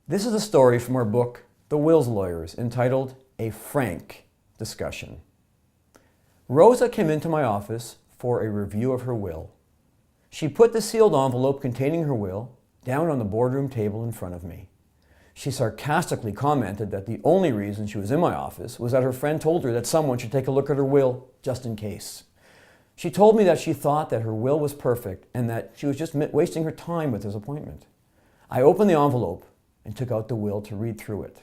This is a story from our book, The Wills Lawyers, entitled A Frank Discussion. Rosa came into my office for a review of her will. She put the sealed envelope containing her will down on the boardroom table in front of me. She sarcastically commented that the only reason she was in my office was that her friend told her that someone should take a look at her will just in case. She told me that she thought that her will was perfect and that she was just wasting her time with this appointment. I opened the envelope and took out the will to read through it.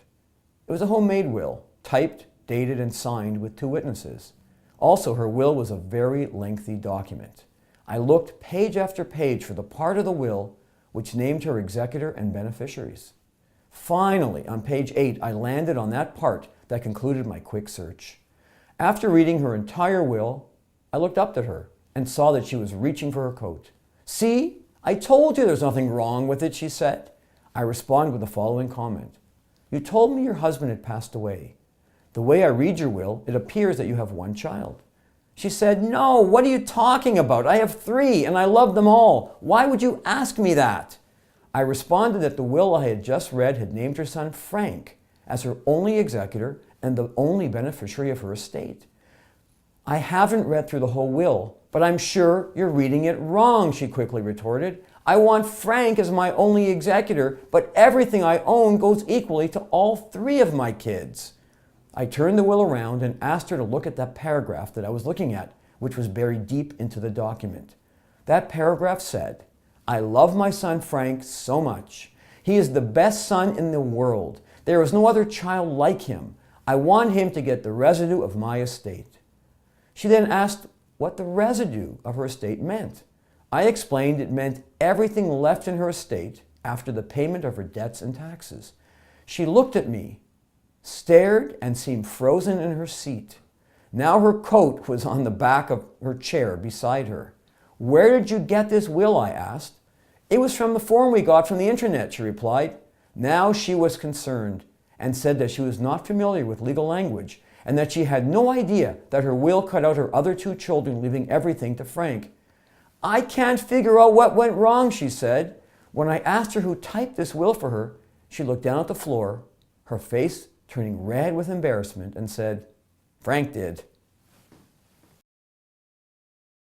It was a homemade will, typed, dated, and signed with 2 witnesses. Also, her will was a very lengthy document. I looked page after page for the part of the will which named her executor and beneficiaries. Finally, on page 8, I landed on that part that concluded my quick search. After reading her entire will, I looked up at her and saw that she was reaching for her coat. "See, I told you there's nothing wrong with it," she said. I responded with the following comment. "You told me your husband had passed away. The way I read your will, it appears that you have 1 child." She said, "No, what are you talking about? I have 3 and I love them all. Why would you ask me that?" I responded that the will I had just read had named her son Frank as her only executor and the only beneficiary of her estate. "I haven't read through the whole will, but I'm sure you're reading it wrong," she quickly retorted. "I want Frank as my only executor, but everything I own goes equally to all 3 of my kids." I turned the will around and asked her to look at that paragraph that I was looking at, which was buried deep into the document. That paragraph said, "I love my son Frank so much. He is the best son in the world. There is no other child like him. I want him to get the residue of my estate." She then asked what the residue of her estate meant. I explained it meant everything left in her estate after the payment of her debts and taxes. She looked at me, stared, and seemed frozen in her seat. Now her coat was on the back of her chair beside her. "Where did you get this will?" I asked. "It was from the form we got from the internet," she replied. Now she was concerned and said that she was not familiar with legal language and that she had no idea that her will cut out her other 2 children, leaving everything to Frank. "I can't figure out what went wrong," she said. When I asked her who typed this will for her, she looked down at the floor, her face turning red with embarrassment, and said, "Frank did."